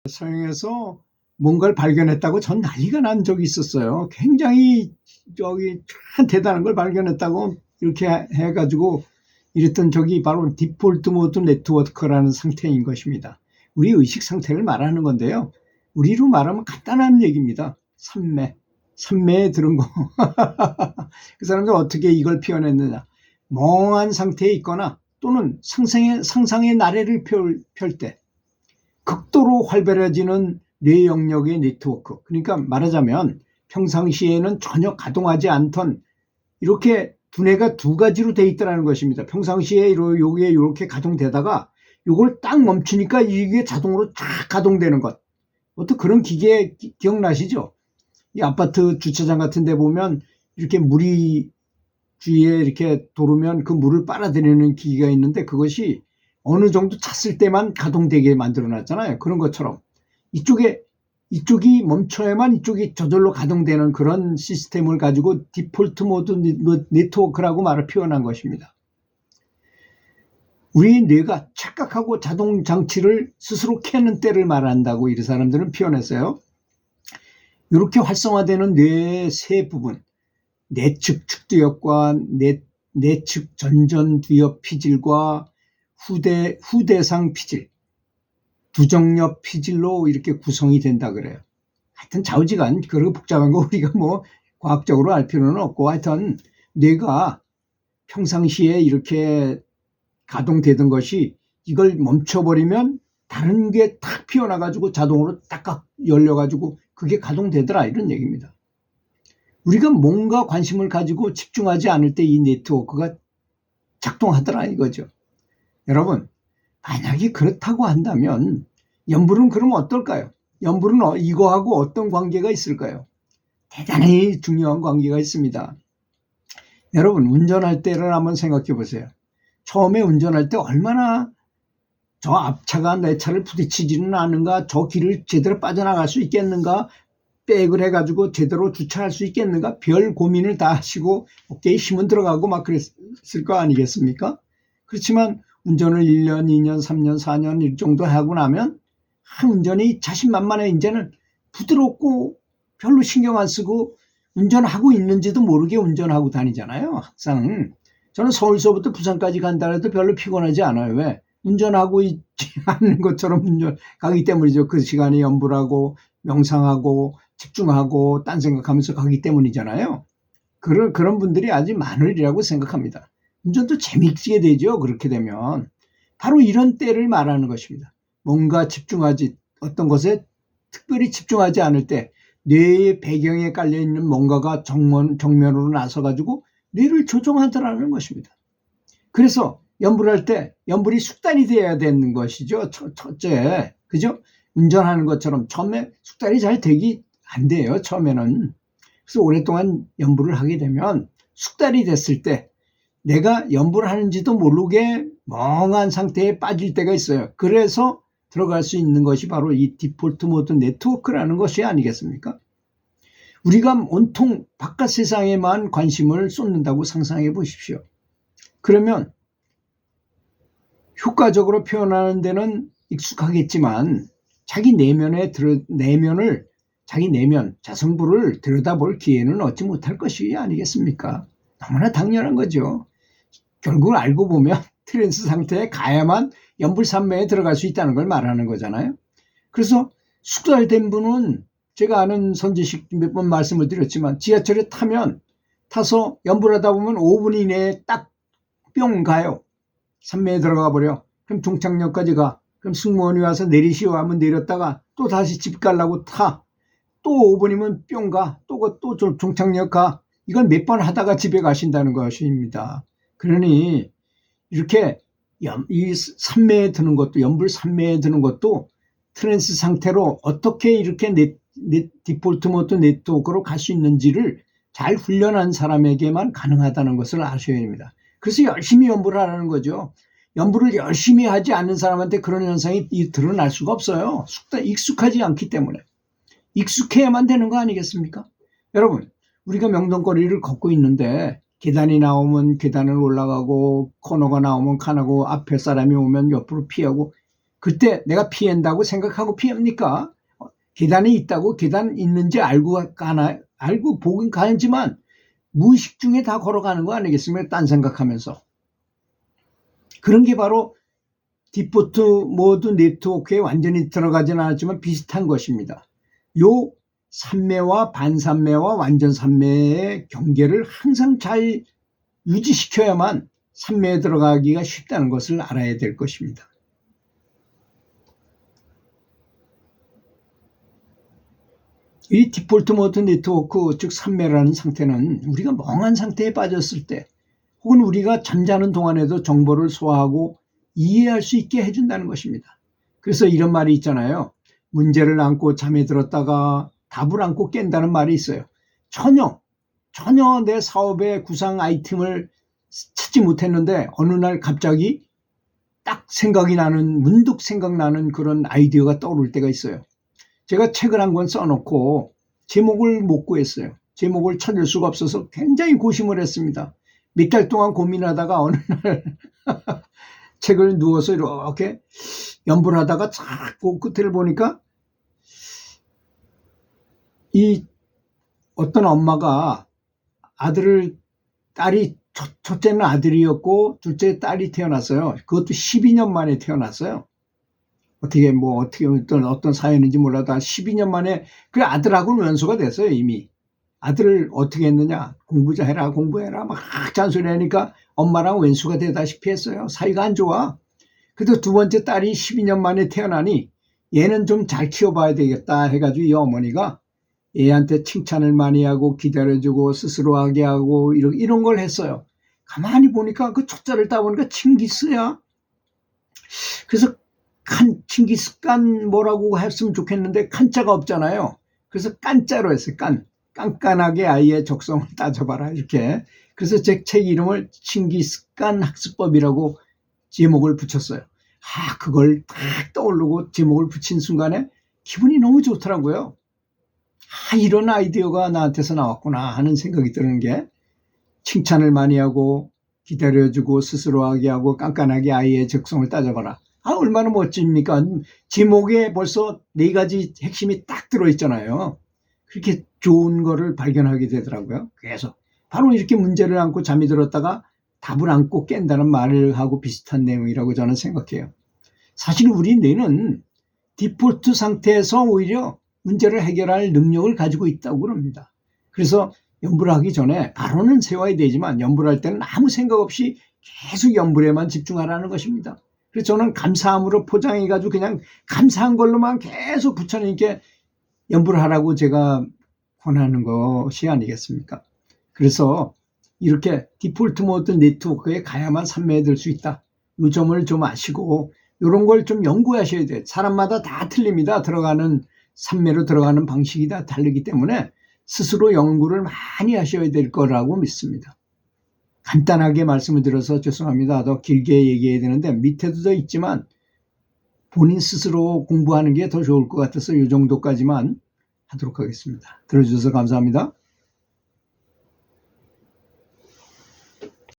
서양에서 뭔가를 발견했다고 전 난리가 난 적이 있었어요. 굉장히 참 대단한 걸 발견했다고 이렇게 해가지고 이랬던 적이 바로 디폴트 모드 네트워크라는 상태인 것입니다. 우리 의식 상태를 말하는 건데요. 우리로 말하면 간단한 얘기입니다. 삼매에 들은 거. 그 사람들 어떻게 이걸 표현했느냐. 멍한 상태에 있거나 또는 상상의 나래를 펼 때 극도로 활발해지는 뇌 영역의 네트워크. 그러니까 말하자면 평상시에는 전혀 가동하지 않던 이렇게 두뇌가 두 가지로 돼 있다는 것입니다. 평상시에 요게 이렇게 가동되다가 요걸 딱 멈추니까 이게 자동으로 쫙 가동되는 것. 어떤 그런 기계 기억나시죠? 이 아파트 주차장 같은 데 보면 이렇게 물이 주위에 이렇게 도르면 그 물을 빨아들이는 기계가 있는데 그것이 어느 정도 찼을 때만 가동되게 만들어 놨잖아요. 그런 것처럼 이쪽이 멈춰야만 이쪽이 저절로 가동되는 그런 시스템을 가지고 디폴트 모드 네트워크라고 말을 표현한 것입니다. 우리 뇌가 착각하고 자동 장치를 스스로 켜는 때를 말한다고 이 사람들은 표현했어요. 이렇게 활성화되는 뇌의 세 부분, 내측 축두엽과 내측 전전두엽 피질과 후대상 피질, 두정엽 피질로 이렇게 구성이 된다 그래요. 하여튼 좌우지간 그렇게 복잡한 거 우리가 뭐 과학적으로 알 필요는 없고 하여튼 뇌가 평상시에 이렇게 가동되던 것이 이걸 멈춰버리면 다른 게 탁 피어나가지고 자동으로 딱딱 열려가지고 그게 가동되더라 이런 얘기입니다. 우리가 뭔가 관심을 가지고 집중하지 않을 때 이 네트워크가 작동하더라 이거죠. 여러분 만약에 그렇다고 한다면 염불은 그럼 어떨까요? 염불은 이거하고 어떤 관계가 있을까요? 대단히 중요한 관계가 있습니다. 여러분 운전할 때를 한번 생각해 보세요. 처음에 운전할 때 얼마나 저 앞차가 내 차를 부딪히지는 않은가, 저 길을 제대로 빠져나갈 수 있겠는가, 백을 해가지고 제대로 주차할 수 있겠는가, 별 고민을 다 하시고 어깨에 힘은 들어가고 막 그랬을 거 아니겠습니까? 그렇지만 운전을 1년, 2년, 3년, 4년 이 정도 하고 나면 운전이 자신만만해. 이제는 부드럽고 별로 신경 안 쓰고 운전하고 있는지도 모르게 운전하고 다니잖아요. 항상 저는 서울서부터 부산까지 간다 해도 별로 피곤하지 않아요. 왜? 운전하고 있지 않는 것처럼 가기 때문이죠. 그 시간에 염불하고 명상하고 집중하고 딴 생각하면서 가기 때문이잖아요. 그런 분들이 아주 많으리라고 생각합니다. 운전도 재미있게 되죠. 그렇게 되면 바로 이런 때를 말하는 것입니다. 뭔가 집중하지 어떤 것에 특별히 집중하지 않을 때 뇌의 배경에 깔려있는 뭔가가 정면으로 나서가지고 뇌를 조종하더라는 것입니다. 그래서 염불할 때 염불이 숙달이 돼야 되는 것이죠. 첫째, 그죠? 운전하는 것처럼 처음에 숙달이 잘 되기 안 돼요. 처음에는. 그래서 오랫동안 염불을 하게 되면 숙달이 됐을 때 내가 염불을 하는지도 모르게 멍한 상태에 빠질 때가 있어요. 그래서 들어갈 수 있는 것이 바로 이 디폴트 모드 네트워크라는 것이 아니겠습니까? 우리가 온통 바깥 세상에만 관심을 쏟는다고 상상해 보십시오. 그러면 효과적으로 표현하는 데는 익숙하겠지만 자기 자성부를 들여다볼 기회는 얻지 못할 것이 아니겠습니까? 너무나 당연한 거죠. 결국 알고 보면 트랜스 상태에 가야만 염불산매에 들어갈 수 있다는 걸 말하는 거잖아요. 그래서 숙달된 분은 제가 아는 선지식 몇 번 말씀을 드렸지만 지하철에 타서 염불하다 보면 5분 이내에 딱 뿅 가요. 산매에 들어가 버려. 그럼 종착역까지 가. 그럼 승무원이 와서 내리시오 하면 내렸다가 또 다시 집 가려고 타. 또 5분이면 뿅 가. 또 종착역 가. 이건 몇 번 하다가 집에 가신다는 것입니다. 그러니 이렇게 이 산매에 드는 것도 염불 산매에 드는 것도 트랜스 상태로 어떻게 이렇게 디폴트 모드 네트워크로 갈 수 있는지를 잘 훈련한 사람에게만 가능하다는 것을 아셔야 됩니다. 그래서 열심히 염불을 하라는 거죠. 염불을 열심히 하지 않는 사람한테 그런 현상이 드러날 수가 없어요. 익숙하지 않기 때문에. 익숙해야만 되는 거 아니겠습니까? 여러분, 우리가 명동거리를 걷고 있는데 계단이 나오면 계단을 올라가고 코너가 나오면 가나고 앞에 사람이 오면 옆으로 피하고 그때 내가 피한다고 생각하고 피합니까? 계단이 있다고 계단 있는지 알고 가나, 알고 보긴 가지만 무의식 중에 다 걸어가는 거 아니겠습니까? 딴 생각하면서. 그런 게 바로 디포트 모드 네트워크에 완전히 들어가지는 않았지만 비슷한 것입니다. 요 산매와 반산매와 완전 산매의 경계를 항상 잘 유지시켜야만 산매에 들어가기가 쉽다는 것을 알아야 될 것입니다. 이 디폴트 모드 네트워크, 즉 산매라는 상태는 우리가 멍한 상태에 빠졌을 때 혹은 우리가 잠자는 동안에도 정보를 소화하고 이해할 수 있게 해준다는 것입니다. 그래서 이런 말이 있잖아요. 문제를 안고 잠에 들었다가 답을 안고 깬다는 말이 있어요. 전혀 내 사업의 구상 아이템을 찾지 못했는데 어느 날 갑자기 딱 문득 생각나는 그런 아이디어가 떠오를 때가 있어요. 제가 책을 한 권 써놓고 제목을 못 구했어요. 제목을 찾을 수가 없어서 굉장히 고심을 했습니다. 몇 달 동안 고민하다가 어느 날 책을 누워서 이렇게 연불 하다가 자꾸 끝을 보니까 이 어떤 엄마가 딸이 첫째는 아들이었고 둘째 딸이 태어났어요. 그것도 12년 만에 태어났어요. 어떻게 어떤 사연인지 몰라도 12년 만에 그 아들하고는 원수가 됐어요. 이미. 아들을 어떻게 했느냐, 공부해라 막 잔소리 하니까 엄마랑 원수가 되다시피 했어요. 사이가 안 좋아. 그래도 두 번째 딸이 12년 만에 태어나니 얘는 좀 잘 키워봐야 되겠다 해가지고 이 어머니가 얘한테 칭찬을 많이 하고 기다려주고 스스로 하게 하고 이런 걸 했어요. 가만히 보니까 그 첫째를 따보니까 칭기스야. 그래서 칭기스칸 뭐라고 했으면 좋겠는데 칸자가 없잖아요. 그래서 깐자로 했어요. 깐깐하게 아이의 적성을 따져봐라 이렇게. 그래서 제 책 이름을 칭기스칸 학습법이라고 제목을 붙였어요. 그걸 딱 떠오르고 제목을 붙인 순간에 기분이 너무 좋더라고요. 이런 아이디어가 나한테서 나왔구나 하는 생각이 드는 게, 칭찬을 많이 하고 기다려주고 스스로 하게 하고 깐깐하게 아이의 적성을 따져봐라. 얼마나 멋집니까? 제목에 벌써 4가지 핵심이 딱 들어있잖아요. 그렇게 좋은 거를 발견하게 되더라고요. 그래서 바로 이렇게 문제를 안고 잠이 들었다가 답을 안고 깬다는 말을 하고 비슷한 내용이라고 저는 생각해요. 사실 우리 뇌는 디폴트 상태에서 오히려 문제를 해결할 능력을 가지고 있다고 그럽니다. 그래서 연불을 하기 전에 바로는 세워야 되지만 연불할 을 때는 아무 생각 없이 계속 연불에만 집중하라는 것입니다. 그래서 저는 감사함으로 포장해가지고 그냥 감사한 걸로만 계속 부처님께 연불을 하라고 제가 권하는 것이 아니겠습니까? 그래서 이렇게 디폴트 모드 네트워크에 가야만 산매에 들 수 있다. 이 점을 좀 아시고 이런 걸 좀 연구하셔야 돼요. 사람마다 다 틀립니다. 산매로 들어가는 방식이 다 다르기 때문에 스스로 연구를 많이 하셔야 될 거라고 믿습니다. 간단하게 말씀을 드려서 죄송합니다. 더 길게 얘기해야 되는데 밑에도 더 있지만 본인 스스로 공부하는 게 더 좋을 것 같아서 이 정도까지만 하도록 하겠습니다. 들어주셔서 감사합니다.